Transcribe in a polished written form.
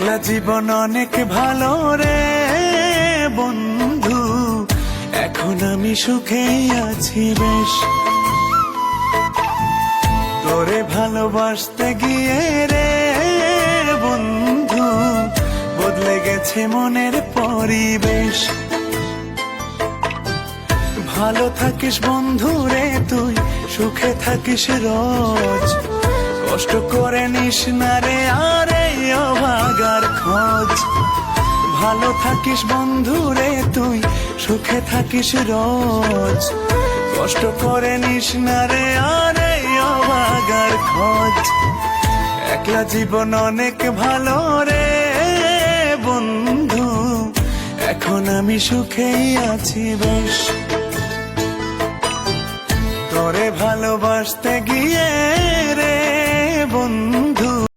একলা জীবন অনেক ভালো রে বন্ধু, এখন আমি সুখেই আছি বেশ। তোরে ভালোবাসতে গিয়ে রে বন্ধু, বদলে গেছে মনের পরিবেশ। ভালো থাকিস বন্ধু রে তুই, সুখে থাকিস রোজ, কষ্ট করে নিস না রে আর এই অভাগার খোঁজ। ভালো থাকিস বন্ধু রে তুই, সুখে থাকিস রোজ, কষ্ট করে নিস না রে আর এই অভাগার খোঁজ। একলা জীবন অনেক ভালো রে বন্ধু, এখন আমি সুখেই আছি বেশ। তোরে ভালোবাসতে গিয়ে রে বন্ধু,